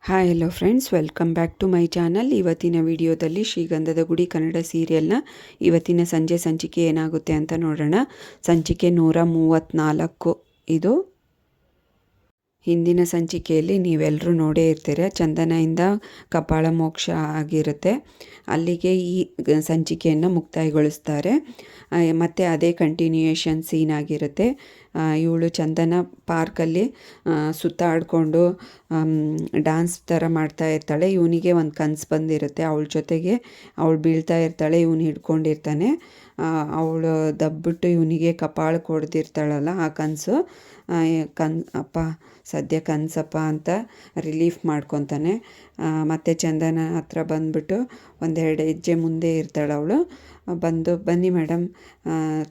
Hi hello friends, welcome back to my channel. ಇವತ್ತಿನ ವಿಡಿಯೋದಲ್ಲಿ ಶ್ರೀಗಂಧದ ಗುಡಿ ಕನ್ನಡ ಸೀರಿಯಲ್ನ ಇವತ್ತಿನ ಸಂಜೆ ಸಂಚಿಕೆ ಏನಾಗುತ್ತೆ ಅಂತ ನೋಡೋಣ. ಸಂಚಿಕೆ 134 ಇದು. ಹಿಂದಿನ ಸಂಚಿಕೆಯಲ್ಲಿ ನೀವೆಲ್ಲರೂ ನೋಡೇ ಇರ್ತೀರ, ಚಂದನೆಯಿಂದ ಕಪಾಳ ಮೋಕ್ಷ ಆಗಿರುತ್ತೆ. ಅಲ್ಲಿಗೆ ಈ ಸಂಚಿಕೆಯನ್ನು ಮುಕ್ತಾಯಗೊಳಿಸ್ತಾರೆ. ಮತ್ತು ಅದೇ ಕಂಟಿನ್ಯೂಯೇಷನ್ ಸೀನ್ ಆಗಿರುತ್ತೆ. ಇವಳು ಚಂದನ ಪಾರ್ಕಲ್ಲಿ ಸುತ್ತಾಡಿಕೊಂಡು ಡ್ಯಾನ್ಸ್ ಥರ ಮಾಡ್ತಾ ಇರ್ತಾಳೆ. ಇವನಿಗೆ ಒಂದು ಕನಸು ಬಂದಿರುತ್ತೆ, ಅವಳ ಜೊತೆಗೆ ಅವಳು ಬೀಳ್ತಾ ಇರ್ತಾಳೆ, ಇವನು ಹಿಡ್ಕೊಂಡಿರ್ತಾನೆ. ಅವಳು ದಬ್ಬಿಟ್ಟು ಇವನಿಗೆ ಕಪಾಳ ಕೊಡ್ದಿರ್ತಾಳಲ್ಲ, ಆ ಕನಸು ಅಪ್ಪ ಸದ್ಯ ಕನಸಪ್ಪ ಅಂತ ರಿಲೀಫ್ ಮಾಡ್ಕೊತಾನೆ. ಮತ್ತು ಚಂದನ ಹತ್ರ ಬಂದುಬಿಟ್ಟು ಒಂದೆರಡು ಹೆಜ್ಜೆ ಮುಂದೆ ಇರ್ತಾಳೆ ಅವಳು. ಬನ್ನಿ ಮೇಡಮ್,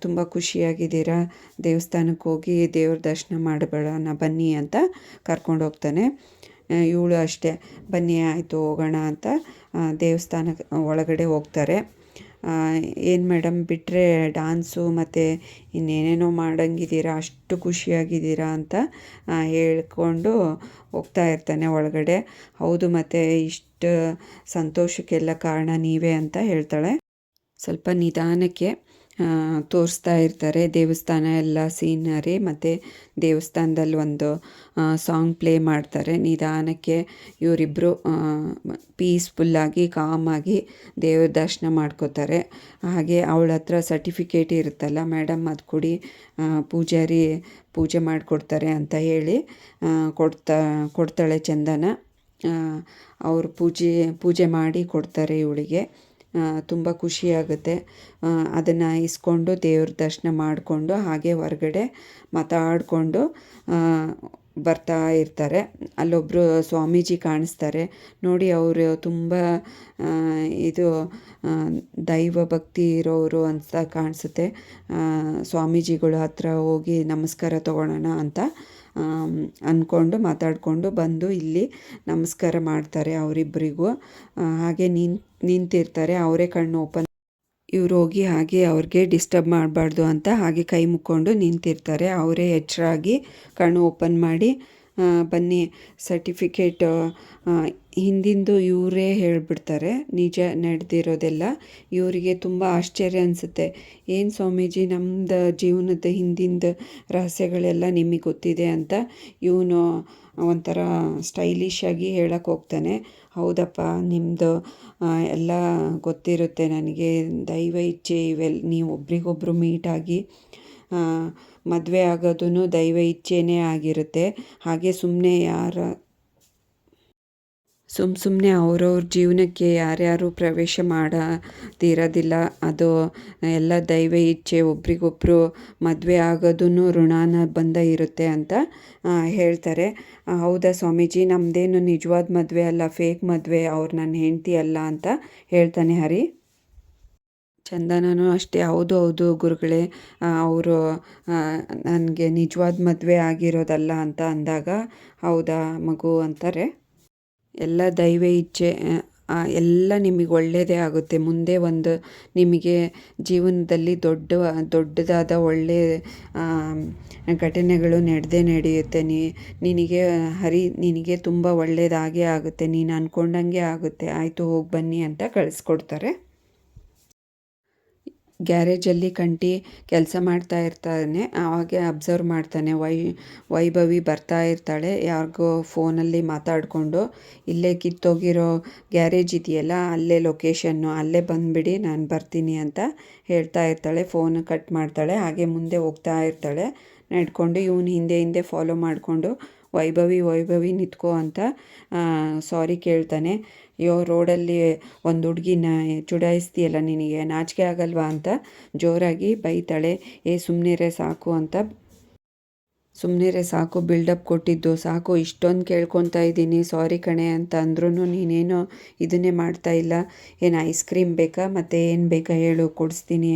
ತುಂಬ ಖುಷಿಯಾಗಿದ್ದೀರಾ, ದೇವಸ್ಥಾನಕ್ಕೆ ಹೋಗಿ ದೇವ್ರ ದರ್ಶನ ಮಾಡಬೇಡಣ ಬನ್ನಿ ಅಂತ ಕರ್ಕೊಂಡು ಹೋಗ್ತಾನೆ. ಇವಳು ಅಷ್ಟೇ, ಬನ್ನಿ ಆಯಿತು ಹೋಗೋಣ ಅಂತ ದೇವಸ್ಥಾನ ಒಳಗಡೆ ಹೋಗ್ತಾರೆ. ಏನು ಮೇಡಮ್ ಬಿಟ್ಟರೆ ಡ್ಯಾನ್ಸು ಮತ್ತು ಇನ್ನೇನೇನೋ ಮಾಡೋಂಗಿದ್ದೀರಾ, ಅಷ್ಟು ಖುಷಿಯಾಗಿದ್ದೀರಾ ಅಂತ ಹೇಳ್ಕೊಂಡು ಹೋಗ್ತಾ ಇರ್ತಾನೆ ಒಳಗಡೆ. ಹೌದು, ಮತ್ತು ಇಷ್ಟು ಸಂತೋಷಕ್ಕೆಲ್ಲ ಕಾರಣ ನೀವೇ ಅಂತ ಹೇಳ್ತಾಳೆ. ಸ್ವಲ್ಪ ನಿಧಾನಕ್ಕೆ ತೋರಿಸ್ತಾ ಇರ್ತಾರೆ ದೇವಸ್ಥಾನ ಎಲ್ಲ ಸೀನರಿ, ಮತ್ತು ದೇವಸ್ಥಾನದಲ್ಲಿ ಒಂದು ಸಾಂಗ್ ಪ್ಲೇ ಮಾಡ್ತಾರೆ. ನಿಧಾನಕ್ಕೆ ಇವರಿಬ್ಬರು ಪೀಸ್ಫುಲ್ಲಾಗಿ ಕಾಮಾಗಿ ದೇವ್ರ ದರ್ಶನ ಮಾಡ್ಕೋತಾರೆ. ಹಾಗೆ ಅವಳ ಹತ್ರ ಸರ್ಟಿಫಿಕೇಟ್ ಇರುತ್ತಲ್ಲ, ಮೇಡಮ್ ಅದು ಕೊಡಿ, ಪೂಜಾರಿ ಪೂಜೆ ಮಾಡಿಕೊಡ್ತಾರೆ ಅಂತ ಹೇಳಿ ಕೊಡ್ತಾಳೆ ಚಂದನ. ಅವರು ಪೂಜೆ ಮಾಡಿ ಕೊಡ್ತಾರೆ ಇವಳಿಗೆ. ತುಂಬ ಖುಷಿಯಾಗುತ್ತೆ. ಅದನ್ನು ಇಸ್ಕೊಂಡು ದೇವ್ರ ದರ್ಶನ ಮಾಡಿಕೊಂಡು ಹಾಗೆ ಹೊರಗಡೆ ಮಾತಾಡಿಕೊಂಡು ಬರ್ತಾ ಇರ್ತಾರೆ. ಅಲ್ಲೊಬ್ಬರು ಸ್ವಾಮೀಜಿ ಕಾಣಿಸ್ತಾರೆ ನೋಡಿ. ಅವರು ತುಂಬ ಇದು ದೈವ ಭಕ್ತಿ ಇರೋರು ಅಂತ ಕಾಣಿಸುತ್ತೆ. ಸ್ವಾಮೀಜಿಗಳ ಹತ್ರ ಹೋಗಿ ನಮಸ್ಕಾರ ತಗೊಳ್ಳೋಣ ಅಂತ ಅಂದ್ಕೊಂಡು ಮಾತಾಡಿಕೊಂಡು ಬಂದು ಇಲ್ಲಿ ನಮಸ್ಕಾರ ಮಾಡ್ತಾರೆ ಅವರಿಬ್ಬರಿಗೂ. ಹಾಗೆ ನಿಂತಿರ್ತಾರೆ, ಅವರೇ ಕಣ್ಣು ಓಪನ್, ಇವ್ರು ಹೋಗಿ ಹಾಗೆ ಅವ್ರಿಗೆ ಡಿಸ್ಟರ್ಬ್ ಮಾಡಬಾರ್ದು ಅಂತ ಹಾಗೆ ಕೈ ಮುಕ್ಕೊಂಡು ನಿಂತಿರ್ತಾರೆ. ಅವರೇ ಎಚ್ಚರಾಗಿ ಕಣ್ಣು ಓಪನ್ ಮಾಡಿ ಬನ್ನಿ ಸರ್ಟಿಫಿಕೇಟ್ ಹಿಂದಿಂದು ಇವರೇ ಹೇಳಿಬಿಡ್ತಾರೆ, ನಿಜ ನಡೆದಿರೋದೆಲ್ಲ. ಇವರಿಗೆ ತುಂಬ ಆಶ್ಚರ್ಯ ಅನಿಸುತ್ತೆ. ಏನು ಸ್ವಾಮೀಜಿ, ನಮ್ಮದು ಜೀವನದ ಹಿಂದಿಂದ ರಹಸ್ಯಗಳೆಲ್ಲ ನಿಮಗೆ ಗೊತ್ತಿದೆ ಅಂತ ಇವನು ಒಂಥರ ಸ್ಟೈಲಿಶಾಗಿ ಹೇಳಕ್ಕೆ ಹೋಗ್ತಾನೆ. ಹೌದಪ್ಪ, ನಿಮ್ಮದು ಎಲ್ಲ ಗೊತ್ತಿರುತ್ತೆ ನನಗೆ, ದೈವ ಇಚ್ಛೆ ಇವೆಲ್ಲ, ನೀವು ಒಬ್ರಿಗೊಬ್ರು ಮೀಟಾಗಿ ಮದುವೆ ಆಗೋದೂ ದೈವ ಇಚ್ಛೆನೇ ಆಗಿರುತ್ತೆ. ಹಾಗೆ ಸುಮ್ಮನೆ ಅವ್ರವ್ರ ಜೀವನಕ್ಕೆ ಯಾರ್ಯಾರು ಪ್ರವೇಶ ಮಾಡದಿರೋದಿಲ್ಲ, ಅದು ಎಲ್ಲ ದೈವ ಇಚ್ಛೆ. ಒಬ್ರಿಗೊಬ್ಬರು ಮದುವೆ ಆಗೋದೂ ಋಣಾನ ಬಂಧ ಇರುತ್ತೆ ಅಂತ ಹೇಳ್ತಾರೆ. ಹೌದಾ ಸ್ವಾಮೀಜಿ, ನಮ್ಮದೇನು ನಿಜವಾದ ಮದುವೆ ಅಲ್ಲ, ಫೇಕ್ ಮದುವೆ, ಅವ್ರು ನನ್ನ ಹೆಂಡತಿ ಅಲ್ಲ ಅಂತ ಹೇಳ್ತಾನೆ ಹರಿ. ಚಂದನೂ ಅಷ್ಟೇ, ಹೌದು ಗುರುಗಳೇ, ಅವರು ನನಗೆ ನಿಜವಾದ ಮದುವೆ ಆಗಿರೋದಲ್ಲ ಅಂತ ಅಂದಾಗ, ಹೌದಾ ಮಗು ಅಂತಾರೆ. ಎಲ್ಲ ದೈವ ಇಚ್ಛೆ, ಎಲ್ಲ ನಿಮಗೆ ಒಳ್ಳೆಯದೇ ಆಗುತ್ತೆ. ಮುಂದೆ ಒಂದು ನಿಮಗೆ ಜೀವನದಲ್ಲಿ ದೊಡ್ಡದಾದ ಒಳ್ಳೆಯ ಘಟನೆಗಳು ನಡೆಯುತ್ತೆ. ನಿನಗೆ ತುಂಬ ಒಳ್ಳೆಯದಾಗೇ ಆಗುತ್ತೆ, ನೀನು ಅಂದ್ಕೊಂಡಂಗೆ ಆಗುತ್ತೆ, ಆಯಿತು ಹೋಗಿ ಬನ್ನಿ ಅಂತ ಕಳಿಸ್ಕೊಡ್ತಾರೆ. ಗ್ಯಾರೇಜಲ್ಲಿ ಕಂಟಿ ಕೆಲಸ ಮಾಡ್ತಾ ಇರ್ತಾನೆ. ಆವಾಗೆ ಅಬ್ಸರ್ವ್ ಮಾಡ್ತಾನೆ, ವೈಭವಿ ಬರ್ತಾ ಇರ್ತಾಳೆ ಯಾರಿಗೋ ಫೋನಲ್ಲಿ ಮಾತಾಡಿಕೊಂಡು. ಇಲ್ಲೇ ಕಿತ್ತೋಗಿರೋ ಗ್ಯಾರೇಜ್ ಇದೆಯಲ್ಲ, ಅಲ್ಲೇ ಲೊಕೇಶನ್ನು, ಅಲ್ಲೇ ಬಂದುಬಿಡಿ, ನಾನು ಬರ್ತೀನಿ ಅಂತ ಹೇಳ್ತಾ ಇರ್ತಾಳೆ. ಫೋನ್ ಕಟ್ ಮಾಡ್ತಾಳೆ. ಹಾಗೆ ಮುಂದೆ ಹೋಗ್ತಾ ಇರ್ತಾಳೆ ನಡ್ಕೊಂಡು. ಇವನು ಹಿಂದೆ ಫಾಲೋ ಮಾಡಿಕೊಂಡು ವೈಭವಿ ನಿಂತ್ಕೋ ಅಂತ ಸಾರಿ ಕೇಳ್ತಾನೆ. ರೋಡಲ್ಲಿ ಒಂದು ಹುಡುಗಿನ ಚುಡಾಯಿಸ್ತೀಯಲ್ಲ, ನಿನಗೆ ನಾಚಿಕೆ ಆಗಲ್ವಾ ಅಂತ ಜೋರಾಗಿ ಬೈತಾಳೆ. ಸುಮ್ಮನಿರೇ ಸಾಕು, ಬಿಲ್ಡಪ್ ಕೊಟ್ಟಿದ್ದು ಸಾಕು, ಇಷ್ಟೊಂದು ಕೇಳ್ಕೊತಾ ಇದ್ದೀನಿ, ಸಾರಿ ಕಣೆ ಅಂತ ಅಂದ್ರೂ ನೀನೇನು ಇದನ್ನೇ ಮಾಡ್ತಾ ಇಲ್ಲ. ಏನು ಐಸ್ ಕ್ರೀಮ್ ಬೇಕಾ, ಮತ್ತು ಏನು ಬೇಕಾ ಹೇಳು, ಕೊಡಿಸ್ತೀನಿ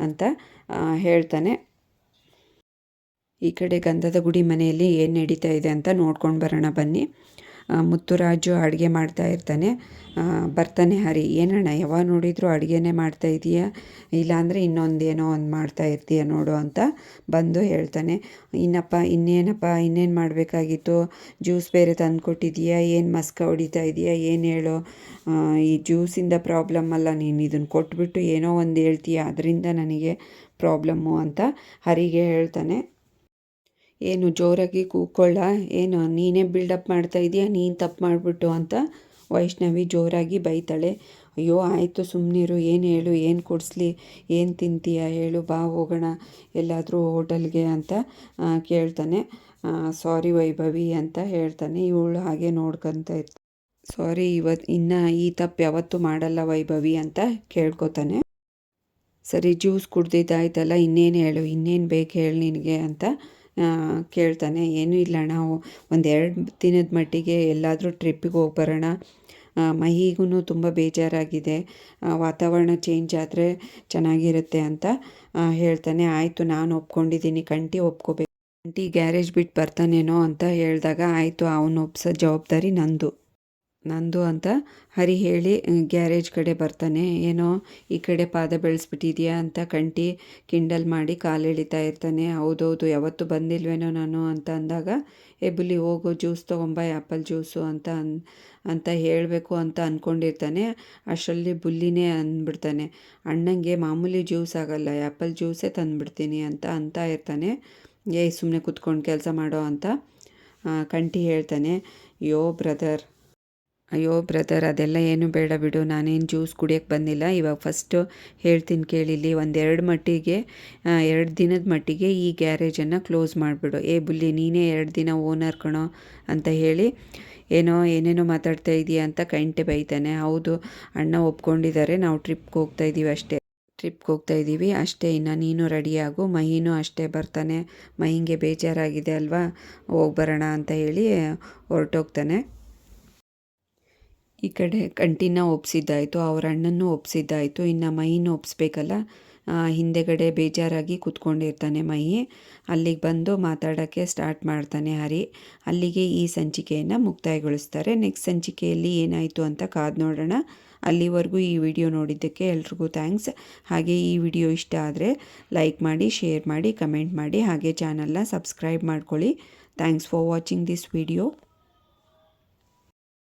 ಅಂತ ಹೇಳ್ತಾನೆ. ಈ ಕಡೆ ಗಂಧದ ಗುಡಿ ಮನೆಯಲ್ಲಿ ಏನು ನಡೀತಾ ಇದೆ ಅಂತ ನೋಡ್ಕೊಂಡು ಬರೋಣ ಬನ್ನಿ. ಮುತ್ತುರಾಜು ಅಡುಗೆ ಮಾಡ್ತಾ ಇರ್ತಾನೆ. ಬರ್ತಾನೆ ಹರಿ, ಏನಣ್ಣ ಯಾವಾಗ ನೋಡಿದರೂ ಅಡುಗೆನೇ ಮಾಡ್ತಾ ಇದೀಯಾ, ಇಲ್ಲಾಂದರೆ ಇನ್ನೊಂದೇನೋ ಒಂದು ಮಾಡ್ತಾ ಇರ್ತೀಯ ನೋಡು ಅಂತ ಬಂದು ಹೇಳ್ತಾನೆ. ಇನ್ನೇನು ಮಾಡಬೇಕಾಗಿತ್ತು, ಜ್ಯೂಸ್ ಬೇರೆ ತಂದು ಕೊಟ್ಟಿದ್ದೀಯಾ, ಏನು ಮಸ್ಕ ಹೊಡಿತಾ ಇದೆಯಾ, ಏನು ಹೇಳೋ, ಈ ಜ್ಯೂಸಿಂದ ಪ್ರಾಬ್ಲಮ್ ಅಲ್ಲ, ನೀನು ಇದನ್ನು ಕೊಟ್ಬಿಟ್ಟು ಏನೋ ಒಂದು ಹೇಳ್ತೀಯ, ಅದರಿಂದ ನನಗೆ ಪ್ರಾಬ್ಲಮ್ಮು ಅಂತ ಹರಿಗೆ ಹೇಳ್ತಾನೆ. ಏನು ಜೋರಾಗಿ ಕೂಕ್ಕೊಳ್ಳ, ಏನು ನೀನೇ ಬಿಲ್ಡಪ್ ಮಾಡ್ತಾ ಇದೀಯಾ, ನೀನು ತಪ್ಪು ಮಾಡಿಬಿಟ್ಟು ಅಂತ ವೈಷ್ಣವಿ ಜೋರಾಗಿ ಬೈತಾಳೆ. ಅಯ್ಯೋ ಆಯಿತು ಸುಮ್ಮನಿರು, ಏನು ಹೇಳು, ಏನು ಕೊಡಿಸ್ಲಿ, ಏನು ತಿಂತೀಯ ಹೇಳು, ಬಾ ಹೋಗೋಣ ಎಲ್ಲಾದರೂ ಹೋಟೆಲ್ಗೆ ಅಂತ ಕೇಳ್ತಾನೆ. ಸಾರಿ ವೈಭವಿ ಅಂತ ಹೇಳ್ತಾನೆ. ಇವಳು ಹಾಗೆ ನೋಡ್ಕೊತ ಇರ್ತಾನೆ. ಸಾರಿ, ಇನ್ನು ಈ ತಪ್ಪು ಯಾವತ್ತೂ ಮಾಡಲ್ಲ ವೈಭವಿ ಅಂತ ಕೇಳ್ಕೊತಾನೆ. ಸರಿ ಜ್ಯೂಸ್ ಕುಡ್ದಿದ್ದಾಯ್ತಲ್ಲ, ಇನ್ನೇನು ಹೇಳು, ಇನ್ನೇನು ಬೇಕು ಹೇಳು ನಿನಗೆ ಅಂತ ಕೇಳ್ತಾನೆ. ಏನೂ ಇಲ್ಲ, ನಾವು ಒಂದು 2 ದಿನದ ಮಟ್ಟಿಗೆ ಎಲ್ಲಾದರೂ ಟ್ರಿಪ್ಪಿಗೆ ಹೋಗಿ ಬರೋಣ, ಮಹಿಗೂ ತುಂಬ ಬೇಜಾರಾಗಿದೆ, ವಾತಾವರಣ ಚೇಂಜ್ ಆದರೆ ಚೆನ್ನಾಗಿರುತ್ತೆ ಅಂತ ಹೇಳ್ತಾನೆ. ಆಯಿತು ನಾನು ಒಪ್ಕೊಂಡಿದ್ದೀನಿ, ಕಂಟಿ ಒಪ್ಕೋಬೇಕು, ಕಂಟಿ ಗ್ಯಾರೇಜ್ ಬಿಟ್ಟು ಬರ್ತಾನೇನೋ ಅಂತ ಹೇಳಿದಾಗ ಆಯಿತು ಅವನು ಒಪ್ಸೋ ಜವಾಬ್ದಾರಿ ನಂದು ಅಂತ ಹರಿ ಹೇಳಿ ಗ್ಯಾರೇಜ್ ಕಡೆ ಬರ್ತಾನೆ. ಏನೋ ಈ ಕಡೆ ಪಾದ ಬೆಳೆಸ್ಬಿಟ್ಟಿದ್ಯಾ ಅಂತ ಕಂಟಿ ಕಿಂಡಲ್ ಮಾಡಿ ಕಾಲು ಎಳಿತಾ ಇರ್ತಾನೆ. ಹೌದೌದು ಯಾವತ್ತೂ ಬಂದಿಲ್ವೇನೋ ನಾನು ಅಂತ ಅಂದಾಗ, ಬುಲಿ ಹೋಗು ಜ್ಯೂಸ್ ತೊಗೊಂಬ, ಆ್ಯಪಲ್ ಜ್ಯೂಸು ಅಂತ ಹೇಳಬೇಕು ಅಂತ ಅಂದ್ಕೊಂಡಿರ್ತಾನೆ. ಅಷ್ಟರಲ್ಲಿ ಬುಲ್ಲಿನೇ ಅಂದ್ಬಿಡ್ತಾನೆ, ಅಣ್ಣಂಗೆ ಮಾಮೂಲಿ ಜ್ಯೂಸ್ ಆಗಲ್ಲ, ಆ್ಯಪಲ್ ಜ್ಯೂಸೇ ತಂದುಬಿಡ್ತೀನಿ ಅಂತ ಇರ್ತಾನೆ. ಸುಮ್ಮನೆ ಕೂತ್ಕೊಂಡು ಕೆಲಸ ಮಾಡೋ ಅಂತ ಕಂಟಿ ಹೇಳ್ತಾನೆ. ಅಯ್ಯೋ ಬ್ರದರ್ ಅದೆಲ್ಲ ಏನು ಬೇಡ ಬಿಡು, ನಾನೇನು ಜ್ಯೂಸ್ ಕುಡಿಯೋಕ್ಕೆ ಬಂದಿಲ್ಲ, ಇವಾಗ ಫಸ್ಟು ಹೇಳ್ತೀನಿ ಕೇಳಿಲ್ಲಿ, 2 ದಿನದ ಮಟ್ಟಿಗೆ ಈ ಗ್ಯಾರೇಜನ್ನು ಕ್ಲೋಸ್ ಮಾಡಿಬಿಡು. ಬುಲ್ಲಿ ನೀನೇ 2 ದಿನ ಓನರ್ ಕಣೋ ಅಂತ ಹೇಳಿ ಏನೇನೋ ಮಾತಾಡ್ತಾ ಇದೀಯ ಅಂತ ಕಂಟೆ ಬೈತಾನೆ. ಹೌದು ಅಣ್ಣ ಒಪ್ಕೊಂಡಿದ್ದಾರೆ, ನಾವು ಟ್ರಿಪ್ಗೆ ಹೋಗ್ತಾ ಇದ್ದೀವಿ ಅಷ್ಟೇ, ಇನ್ನು ನೀನು ರೆಡಿಯಾಗು, ಮಹಿನೂ ಅಷ್ಟೇ ಬರ್ತಾನೆ, ಮಹಿಂಗೆ ಬೇಜಾರಾಗಿದೆ ಅಲ್ವಾ, ಹೋಗಿ ಬರೋಣ ಅಂತ ಹೇಳಿ ಹೊರಟೋಗ್ತಾನೆ. ಈ ಕಡೆ ಕಂಟಿನ ಒಪ್ಸಿದ್ದಾಯಿತು, ಅವ್ರ ಅಣ್ಣನೂ ಒಪ್ಸಿದ್ದಾಯಿತು, ಇನ್ನು ಮಹಿನ ಒಪ್ಸ್ಬೇಕಲ್ಲ. ಹಿಂದೆಗಡೆ ಬೇಜಾರಾಗಿ ಕೂತ್ಕೊಂಡಿರ್ತಾನೆ ಮಹಿ. ಅಲ್ಲಿಗೆ ಬಂದು ಮಾತಾಡೋಕ್ಕೆ ಸ್ಟಾರ್ಟ್ ಮಾಡ್ತಾನೆ ಹರಿ. ಅಲ್ಲಿಗೆ ಈ ಸಂಚಿಕೆಯನ್ನು ಮುಕ್ತಾಯಗೊಳಿಸ್ತಾರೆ. ನೆಕ್ಸ್ಟ್ ಸಂಚಿಕೆಯಲ್ಲಿ ಏನಾಯಿತು ಅಂತ ಕಾದು ನೋಡೋಣ. ಅಲ್ಲಿವರೆಗೂ ಈ ವಿಡಿಯೋ ನೋಡಿದ್ದಕ್ಕೆ ಎಲ್ರಿಗೂ ಥ್ಯಾಂಕ್ಸ್. ಹಾಗೆ ಈ ವಿಡಿಯೋ ಇಷ್ಟ ಆದರೆ ಲೈಕ್ ಮಾಡಿ, ಶೇರ್ ಮಾಡಿ, ಕಮೆಂಟ್ ಮಾಡಿ, ಹಾಗೆ ಚಾನಲ್ನ ಸಬ್ಸ್ಕ್ರೈಬ್ ಮಾಡ್ಕೊಳ್ಳಿ. Thanks for watching this video.